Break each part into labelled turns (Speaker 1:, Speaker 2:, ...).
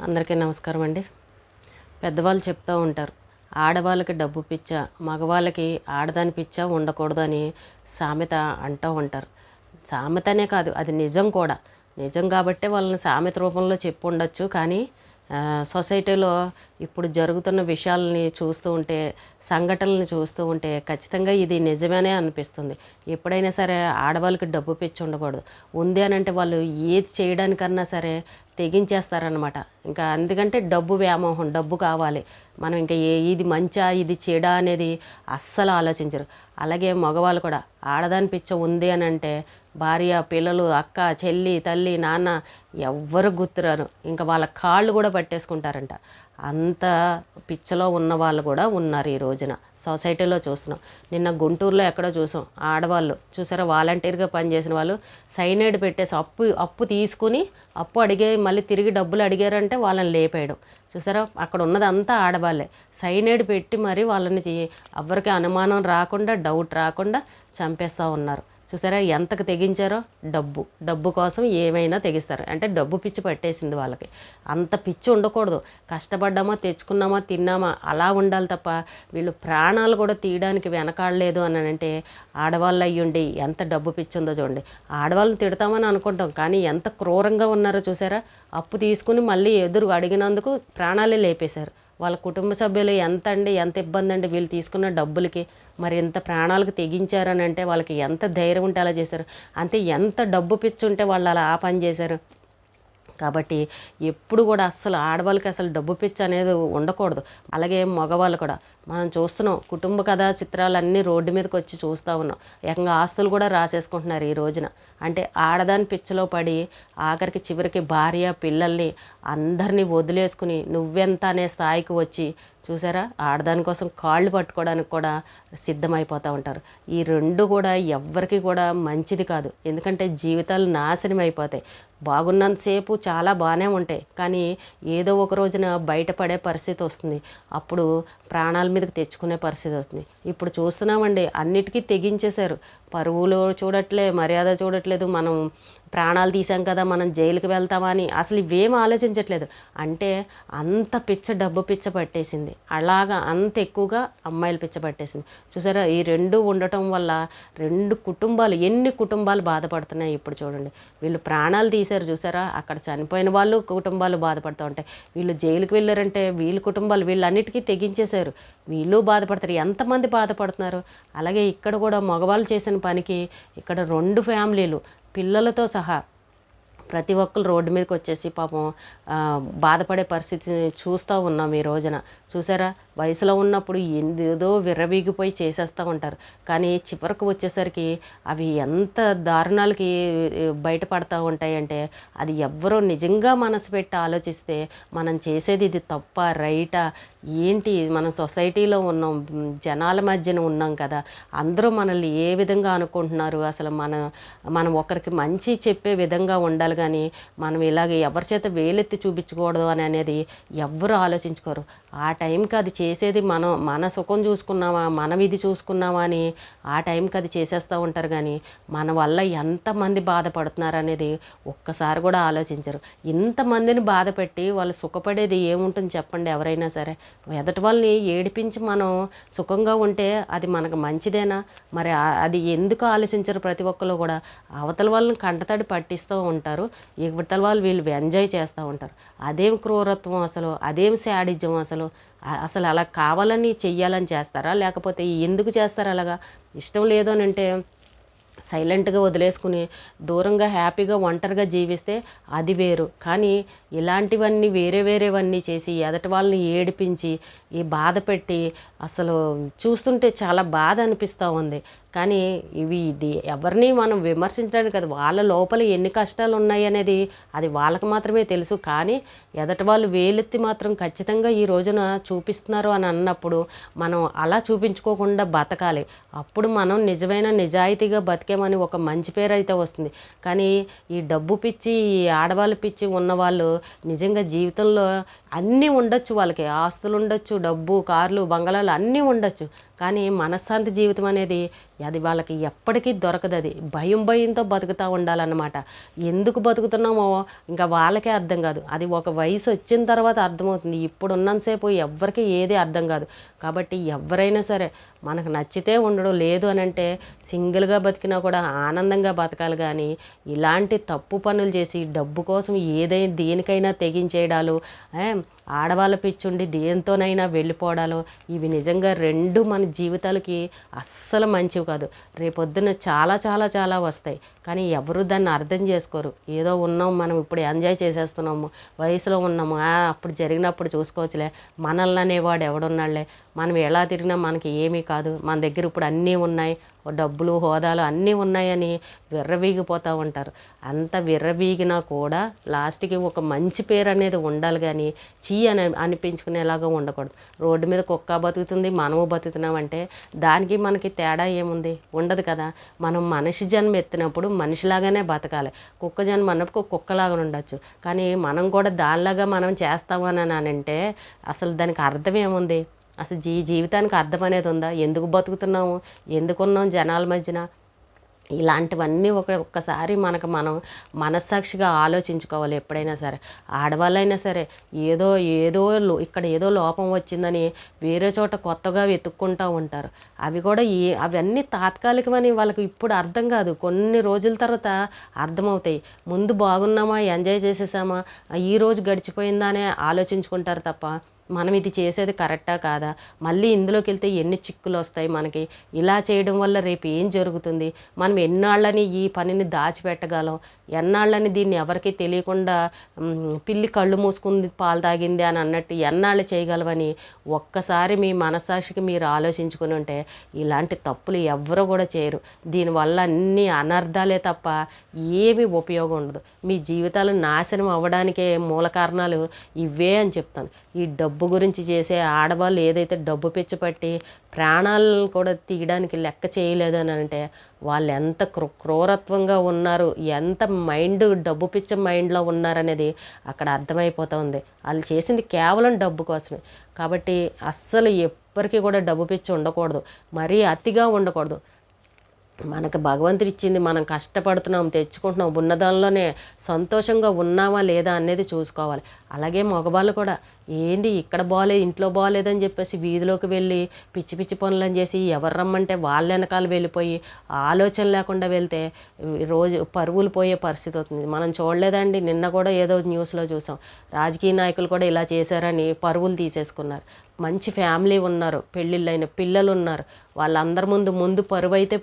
Speaker 1: అందరికీ నమస్కారం అండి. పెద్దవాళ్ళు చెప్తూ ఉంటారు, ఆడవాళ్ళకి డబ్బు పిచ్చ, మగవాళ్ళకి ఆడదాని పిచ్చ ఉండకూడదు అని సామెత అంటూ ఉంటారు. సామెతనే కాదు, అది నిజం కూడా. నిజం కాబట్టే వాళ్ళని సామెత రూపంలో చెప్పు ఉండొచ్చు. కానీ సొసైటీలో ఇప్పుడు జరుగుతున్న విషయాలని చూస్తూ ఉంటే, సంఘటనలను చూస్తూ ఉంటే ఖచ్చితంగా ఇది నిజమేనే అనిపిస్తుంది. ఎప్పుడైనా సరే ఆడవాళ్ళకి డబ్బు పిచ్చి ఉండకూడదు. ఉంది అని అంటే వాళ్ళు ఏది చేయడానికన్నా సరే తెగించేస్తారనమాట. ఇంకా ఎందుకంటే డబ్బు వ్యామోహం, డబ్బు కావాలి. మనం ఇంకా ఇది మంచా ఇది చెడా అనేది అస్సలు ఆలోచించరు. అలాగే మగవాళ్ళు కూడా ఆడదాని పిచ్చ ఉంది అని అంటే భార్య, పిల్లలు, అక్క, చెల్లి, తల్లి, నాన్న ఎవ్వరు గుర్తురారు. ఇంకా వాళ్ళ కాళ్ళు కూడా పట్టేసుకుంటారంట. అంత పిచ్చలో ఉన్న వాళ్ళు కూడా ఉన్నారు ఈ రోజున. సొసైటీలో చూస్తున్నాం. నిన్న గుంటూరులో ఎక్కడో చూసాం, ఆడవాళ్ళు చూసారా, వాలంటీర్గా పనిచేసిన వాళ్ళు సైనైడ్ పెట్టేసి అప్పు తీసుకుని అప్పు అడిగే మళ్ళీ తిరిగి డబ్బులు అడిగారంటే వాళ్ళని లేపేయడం. చూసారా, అక్కడ ఉన్నదంతా ఆడవాళ్ళే. సైనైడ్ పెట్టి మరి వాళ్ళని ఎవరికి అనుమానం రాకుండా, డౌట్ రాకుండా చంపేస్తూ ఉన్నారు. చూసారా ఎంతకు తెగించారో. డబ్బు కోసం ఏమైనా తెగిస్తారు. అంటే డబ్బు పిచ్చి పట్టేసింది వాళ్ళకి. అంత పిచ్చి ఉండకూడదు. కష్టపడ్డామా, తెచ్చుకున్నామా, తిన్నామా అలా ఉండాలి తప్ప వీళ్ళు ప్రాణాలు కూడా తీయడానికి వెనకాడలేదు అని అంటే ఆడవాళ్ళు అయ్యుండి ఎంత డబ్బు పిచ్చి ఉందో చూడండి. ఆడవాళ్ళని తిడతామని అనుకుంటాం, కానీ ఎంత క్రూరంగా ఉన్నారో చూసారా. అప్పు తీసుకుని మళ్ళీ ఎదురు అడిగినందుకు ప్రాణాలే లేపేశారు. వాళ్ళ కుటుంబ సభ్యులు ఎంత ఇబ్బంది అండి వీళ్ళు తీసుకున్న డబ్బులకి. మరి ఎంత ప్రాణాలకు తెగించారని అంటే వాళ్ళకి ఎంత ధైర్యం ఉంటే అలా చేశారు. అంతే ఎంత డబ్బు పిచ్చి ఉంటే వాళ్ళు అలా ఆ పని చేశారు. కాబట్టి ఎప్పుడు కూడా అస్సలు ఆడవాళ్ళకి అసలు డబ్బు పిచ్చి అనేది ఉండకూడదు. అలాగే మగవాళ్ళు కూడా మనం చూస్తున్నాం. కుటుంబ కథా చిత్రాలన్నీ రోడ్డు మీదకి వచ్చి చూస్తూ ఉన్నాం. ఏకంగా ఆస్తులు కూడా రాసేసుకుంటున్నారు ఈ రోజున. అంటే ఆడదాని పిచ్చలో పడి ఆఖరికి చివరికి భార్య, పిల్లల్ని అందరినీ వదిలేసుకుని నువ్వెంత అనే స్థాయికి వచ్చి చూసారా, ఆడదాని కోసం కాళ్ళు పట్టుకోవడానికి కూడా సిద్ధమైపోతూ ఉంటారు. ఈ రెండు కూడా ఎవ్వరికి కూడా మంచిది కాదు. ఎందుకంటే జీవితాలు నాశనం అయిపోతాయి. బాగున్నంతసేపు చాలా బాగానే ఉంటాయి, కానీ ఏదో ఒక రోజున బయటపడే పరిస్థితి వస్తుంది. అప్పుడు ప్రాణాల మీదకి తెచ్చుకునే పరిస్థితి వస్తుంది. ఇప్పుడు చూస్తున్నామండి, అన్నిటికీ తెగించేశారు. పరువులు చూడట్లే, మర్యాద చూడట్లేదు. మనం ప్రాణాలు తీసాం కదా, మనం జైలుకి వెళ్తామా అని అసలు ఇవేం ఆలోచించట్లేదు. అంటే అంత డబ్బు పిచ్చ పట్టేసింది. అలాగా అంత ఎక్కువగా అమ్మాయిలు పిచ్చ పట్టేసింది. చూసారా, ఈ రెండు ఉండటం వల్ల ఎన్ని కుటుంబాలు బాధపడుతున్నాయి ఇప్పుడు చూడండి. వీళ్ళు ప్రాణాలు తీశారు చూసారా, అక్కడ చనిపోయిన వాళ్ళు కుటుంబాలు బాధపడుతూ ఉంటాయి. వీళ్ళు జైలుకి వెళ్ళారంటే వీళ్ళ కుటుంబాలు వీళ్ళన్నిటికీ తెగించేశారు. వీళ్ళు బాధపడతారు. ఎంతమంది బాధపడుతున్నారు. అలాగే ఇక్కడ కూడా మగవాళ్ళు చేసిన పనికి ఇక్కడ 2 ఫ్యామిలీలు పిల్లలతో సహా ప్రతి ఒక్కరు రోడ్డు మీదకి వచ్చేసి పాపం బాధపడే పరిస్థితిని చూస్తూ ఉన్నాం ఈ రోజున. చూసారా, వయసులో ఉన్నప్పుడు ఏదో విర్రవీగిపోయి చేసేస్తూ ఉంటారు, కానీ చివరకు వచ్చేసరికి అవి ఎంత దారుణాలకి బయటపడతా ఉంటాయంటే అది ఎవ్వరూ నిజంగా మనసు పెట్టి ఆలోచిస్తే మనం చేసేది ఇది తప్ప రైటా ఏంటి, మనం సొసైటీలో ఉన్నాం, జనాల మధ్యన ఉన్నాం కదా, అందరూ మనల్ని ఏ విధంగా అనుకుంటున్నారు, అసలు మనం ఒకరికి మంచి చెప్పే విధంగా ఉండాలి. కానీ మనం ఇలాగే ఎవరి చేత వేలెత్తి చూపించకూడదు అనేది ఎవ్వరూ ఆలోచించుకోరు. ఆ టైంకి అది చేసేది మన సుఖం చూసుకున్నామా, మనం ఇది చూసుకున్నామా అని ఆ టైంకి అది చేసేస్తూ ఉంటారు. కానీ మన వల్ల ఎంతమంది బాధపడుతున్నారు అనేది ఒక్కసారి కూడా ఆలోచించరు. ఇంతమందిని బాధ పెట్టి వాళ్ళు సుఖపడేది ఏముంటుంది చెప్పండి. ఎవరైనా సరే ఎదటి వాళ్ళని ఏడిపించి మనం సుఖంగా ఉంటే అది మనకు మంచిదేనా? మరి అది ఎందుకు ఆలోచించరు ప్రతి ఒక్కరు కూడా. అవతల వాళ్ళని కంటతడి పట్టిస్తూ ఉంటారు, ఇవతల వాళ్ళు వీళ్ళు ఎంజాయ్ చేస్తూ ఉంటారు. అదేం క్రూరత్వం అసలు, అదేం శాడిజం అసలు అలా కావాలని చెయ్యాలని చేస్తారా, లేకపోతే ఎందుకు చేస్తారు అలాగా? ఇష్టం లేదు అని అంటే సైలెంట్గా వదిలేసుకుని దూరంగా హ్యాపీగా ఒంటరిగా జీవిస్తే అది వేరు. కానీ ఇలాంటివన్నీ వేరేవన్నీ చేసి ఎదటి వాళ్ళని ఏడిపించి ఈ బాధ పెట్టి అసలు చూస్తుంటే చాలా బాధ అనిపిస్తూ ఉంది. కానీ ఇది ఎవరిని మనం విమర్శించడానికి కదా, వాళ్ళ లోపల ఎన్ని కష్టాలు ఉన్నాయి అనేది అది వాళ్ళకి మాత్రమే తెలుసు. కానీ ఎదటి వాళ్ళు వేలెత్తి మాత్రం ఖచ్చితంగా ఈ రోజున చూపిస్తున్నారు అని అన్నప్పుడు మనం అలా చూపించుకోకుండా బతకాలి. అప్పుడు మనం నిజాయితీగా బతికేమని ఒక మంచి పేరు అయితే వస్తుంది. కానీ ఈ డబ్బు పిచ్చి, ఈ ఆడవాళ్ళ పిచ్చి ఉన్నవాళ్ళు నిజంగా జీవితంలో అన్నీ ఉండొచ్చు, వాళ్ళకి ఆస్తులు ఉండొచ్చు, డబ్బు, కార్లు, బంగళాలు అన్నీ ఉండొచ్చు, కానీ మనశ్శాంతి జీవితం అనేది అది వాళ్ళకి ఎప్పటికీ దొరకదు. అది భయంతో బతుకుతూ ఉండాలన్నమాట. ఎందుకు బతుకుతున్నామో ఇంకా వాళ్ళకే అర్థం కాదు. అది ఒక వయసు వచ్చిన తర్వాత అర్థమవుతుంది. ఇప్పుడు ఉన్నంతసేపు ఎవ్వరికి ఏది అర్థం కాదు. కాబట్టి ఎవరైనా సరే మనకు నచ్చితే ఉండడం, లేదు అని అంటే సింగిల్గా బతికినా కూడా ఆనందంగా బతకాలి. కానీ ఇలాంటి తప్పు పనులు చేసి డబ్బు కోసం దేనికైనా తెగించేయడాలు, ఆడవాళ్ళ పిచ్చుండి దేంతోనైనా వెళ్ళిపోవడాలు, ఇవి నిజంగా రెండు మన జీవితాలకి అస్సలు మంచివి కాదు. రేపొద్దున చాలా చాలా చాలా వస్తాయి. కానీ ఎవరు దాన్ని అర్థం చేసుకోరు. ఏదో ఉన్నాం, మనం ఇప్పుడు ఎంజాయ్ చేసేస్తున్నాము, వయసులో ఉన్నాము, అప్పుడు జరిగినప్పుడు చూసుకోవచ్చులే, మనల్ని అనేవాడు ఎవడున్నాడులే, మనం ఎలా తిరిగినా మనకి ఏమీ కాదు, మన దగ్గర ఇప్పుడు అన్నీ ఉన్నాయి, డబ్బులు హోదాలు అన్నీ ఉన్నాయని విర్రవీగిపోతూ ఉంటారు. అంత విర్రవీగినా కూడా లాస్ట్కి ఒక మంచి పేరు అనేది ఉండాలి. కానీ అని అనిపించుకునేలాగా ఉండకూడదు. రోడ్డు మీద కుక్క బతుకుతుంది, మనము బతుకుతున్నామంటే దానికి మనకి తేడా ఏముంది? ఉండదు కదా. మనం మనిషి జన్మ ఎత్తినప్పుడు మనిషిలాగానే బతకాలి. కుక్క జన్మ అన్నప్పుడు కుక్కలాగా ఉండొచ్చు. కానీ మనం కూడా దానిలాగా మనం చేస్తామని అంటే అసలు దానికి అర్థం ఏముంది? అసలు జీవితానికి అర్థం అనేది ఉందా? ఎందుకు బతుకుతున్నాము, ఎందుకున్నాం జనాల మధ్యన? ఇలాంటివన్నీ ఒక్కసారి మనం మనస్సాక్షిగా ఆలోచించుకోవాలి. ఎప్పుడైనా సరే ఆడవాళ్ళైనా సరే ఏదో ఇక్కడ ఏదో లోపం వచ్చిందని వేరే చోట కొత్తగా వెతుక్కుంటూ ఉంటారు. అవి కూడా అవన్నీ తాత్కాలికమని వాళ్ళకి ఇప్పుడు అర్థం కాదు, కొన్ని రోజుల తర్వాత అర్థమవుతాయి. ముందు బాగున్నామా, ఎంజాయ్ చేసేసామా, ఈ రోజు గడిచిపోయిందా అనే ఆలోచించుకుంటారు తప్ప మనం ఇది చేసేది కరెక్టా కాదా, మళ్ళీ ఇందులోకి వెళ్తే ఎన్ని చిక్కులు వస్తాయి మనకి, ఇలా చేయడం వల్ల రేపు ఏం జరుగుతుంది, మనం ఎన్నాళ్ళని ఈ పనిని దాచిపెట్టగలం, ఎన్నాళ్ళని దీన్ని ఎవరికి తెలియకుండా పిల్లి కళ్ళు మూసుకుంది పాలు తాగింది అని అన్నట్టు ఎన్నాళ్ళు చేయగలవని ఒక్కసారి మీ మనస్సాక్షికి మీరు ఆలోచించుకుని ఉంటే ఇలాంటి తప్పులు ఎవ్వరూ కూడా చేయరు. దీనివల్ల అన్ని అనర్థాలే తప్ప ఏమీ ఉపయోగం ఉండదు. మీ జీవితాలు నాశనం అవ్వడానికే మూల కారణాలు ఇవే అని చెప్తాను. ఈ డబ్బు గురించి చేసే ఆడవాళ్ళు ఏదైతే డబ్బు పిచ్చిపట్టి ప్రాణాలను కూడా తీయడానికి లెక్క చేయలేదని అంటే వాళ్ళు ఎంత క్రూరత్వంగా ఉన్నారు, ఎంత డబ్బు పిచ్చ మైండ్లో ఉన్నారనేది అక్కడ అర్థమైపోతుంది. వాళ్ళు చేసింది కేవలం డబ్బు కోసమే. కాబట్టి అస్సలు ఎప్పటికీ కూడా డబ్బు పిచ్చి ఉండకూడదు, మరీ అతిగా ఉండకూడదు. మనకు భగవంతుడు ఇచ్చింది మనం కష్టపడుతున్నాం, తెచ్చుకుంటున్నాం, ఉన్నదానిలోనే సంతోషంగా ఉన్నామా లేదా అనేది చూసుకోవాలి. అలాగే మగవాళ్ళు కూడా ఏంటి ఇక్కడ బాగాలేదు, ఇంట్లో బాగాలేదని చెప్పేసి వీధిలోకి వెళ్ళి పిచ్చి పిచ్చి పనులని చేసి ఎవరు రమ్మంటే వాళ్ళ వెనకాల వెళ్ళిపోయి ఆలోచన లేకుండా వెళ్తే రోజు పరువులు పోయే పరిస్థితి అవుతుంది. మనం చూడలేదండి, నిన్న కూడా ఏదో న్యూస్లో చూసాం, రాజకీయ నాయకులు కూడా ఇలా చేశారని పరువులు తీసేసుకున్నారు. మంచి ఫ్యామిలీ ఉన్నారు, పెళ్ళిళ్ళైన పిల్లలు ఉన్నారు, వాళ్ళందరి ముందు పరువు అయితే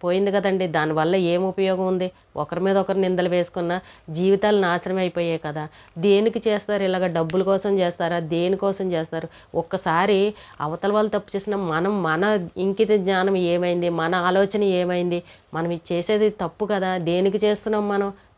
Speaker 1: పోయింది కదండి. దానివల్ల ఏం ఉపయోగం ఉంది? ఒకరి మీద ఒకరు నిందలు వేసుకున్న జీవితాలు నాశనం అయిపోయాయి కదా. దేనికి చేస్తారు ఇలాగ? డబ్బుల కోసం చేస్తారా? దేనికోసం చేస్తారు? ఒక్కసారి అవతల వాళ్ళు తప్పు చేసిన మన ఇంకిత జ్ఞానం ఏమైంది, మన ఆలోచన ఏమైంది? మనం ఇది చేసేది తప్పు కదా, దేనికి చేస్తున్నాం?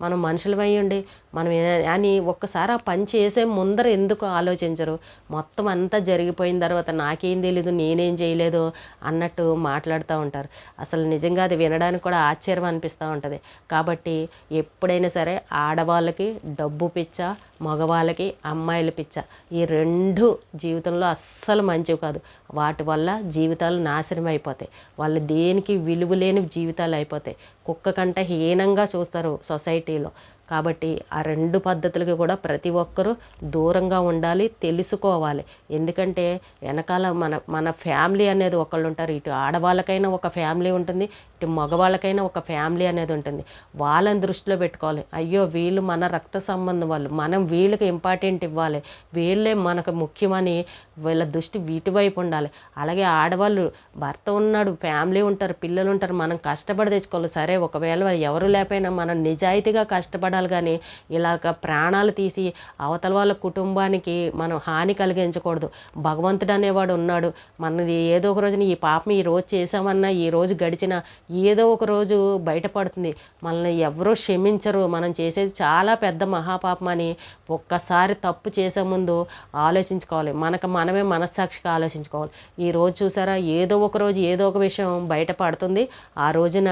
Speaker 1: మనం మనుషులమై ఉండి మనం అని ఒక్కసారి ఆ పని చేసే ముందర ఎందుకు ఆలోచించరు? మొత్తం అంతా జరిగిపోయిన తర్వాత నాకేం తెలీదు, నేనేం చేయలేదు అన్నట్టు మాట్లాడుతూ ఉంటారు. అసలు నిజంగా అది వినడానికి కూడా ఆశ్చర్యం అనిపిస్తూ ఉంటుంది. కాబట్టి ఎప్పుడైనా సరే ఆడవాళ్ళకి డబ్బు పిచ్చ, మగవాళ్ళకి అమ్మాయిల పిచ్చ, ఈ రెండు జీవితంలో అస్సలు మంచివి కాదు. వాటి వల్ల జీవితాలు నాశనం అయిపోతాయి. వాళ్ళు దేనికి విలువ లేని జీవితాలు అయిపోతాయి. కుక్క కంటే హీనంగా చూస్తారు సొసైటీలో. కాబట్టి ఆ రెండు పద్ధతులకి కూడా ప్రతి ఒక్కరూ దూరంగా ఉండాలి, తెలుసుకోవాలి. ఎందుకంటే వెనకాల మన ఫ్యామిలీ అనేది ఒకళ్ళు ఉంటారు. ఇటు ఆడవాళ్ళకైనా ఒక ఫ్యామిలీ ఉంటుంది, ఇటు మగవాళ్ళకైనా ఒక ఫ్యామిలీ అనేది ఉంటుంది. వాళ్ళని దృష్టిలో పెట్టుకోవాలి. అయ్యో వీళ్ళు మన రక్త సంబంధం వాళ్ళు, మనం వీళ్ళకి ఇంపార్టెంట్ ఇవ్వాలి, వీళ్ళే మనకు ముఖ్యమని వీళ్ళ దృష్టి వీటివైపు ఉండాలి. అలాగే ఆడవాళ్ళు భర్త ఉన్నాడు, ఫ్యామిలీ ఉంటారు, పిల్లలు ఉంటారు, మనం కష్టపడి తెచ్చుకోవాలి. సరే ఒకవేళ ఎవరు లేకపోయినా మనం నిజాయితీగా కష్టపడాలి. కానీ ఇలాగ ప్రాణాలు తీసి అవతల వాళ్ళ కుటుంబానికి మనం హాని కలిగించకూడదు. భగవంతుడు అనేవాడు ఉన్నాడు. మన ఏదో ఒక రోజున ఈ పాపం ఈ రోజు చేసామన్నా, ఈ రోజు గడిచిన ఏదో ఒక రోజు బయటపడుతుంది. మనల్ని ఎవరూ క్షమించరు. మనం చేసేది చాలా పెద్ద మహాపాపం అని ఒక్కసారి తప్పు చేసే ముందు ఆలోచించుకోవాలి. మనమే మనస్సాక్షిగా ఆలోచించుకోవాలి. ఈ రోజు చూసారా, ఏదో ఒక రోజు ఏదో ఒక విషయం బయటపడుతుంది. ఆ రోజున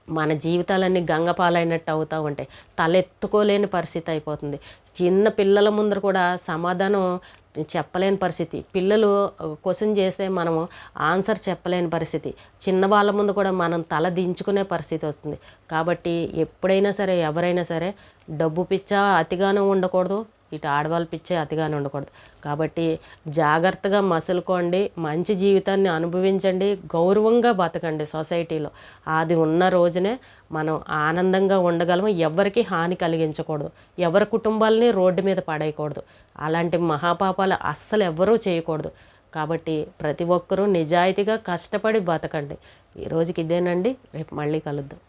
Speaker 1: మన జీవితాలన్నీ గంగపాలైనట్టు అవుతూ ఉంటాయి. తలెత్తుకోలేని పరిస్థితి అయిపోతుంది. చిన్న పిల్లల ముందర కూడా సమాధానం చెప్పలేని పరిస్థితి. పిల్లలు క్వశ్చన్ చేస్తే మనము ఆన్సర్ చెప్పలేని పరిస్థితి. చిన్నవాళ్ళ ముందు కూడా మనం తల దించుకునే పరిస్థితి వస్తుంది. కాబట్టి ఎప్పుడైనా సరే ఎవరైనా సరే డబ్బు పిచ్చ అతిగాను ఉండకూడదు, ఇటు ఆడవాళ్ళ పిచ్చే అతిగానే ఉండకూడదు. కాబట్టి జాగ్రత్తగా మసులుకోండి, మంచి జీవితాన్ని అనుభవించండి, గౌరవంగా బతకండి సొసైటీలో. అది ఉన్న రోజునే మనం ఆనందంగా ఉండగలము. ఎవరికి హాని కలిగించకూడదు, ఎవరి కుటుంబాలని రోడ్డు మీద పడేయకూడదు. అలాంటి మహాపాపాలు అస్సలు ఎవ్వరూ చేయకూడదు. కాబట్టి ప్రతి ఒక్కరూ నిజాయితీగా కష్టపడి బతకండి. ఈ రోజుకి ఇదేనండి. రేపు మళ్ళీ కలుద్దాం.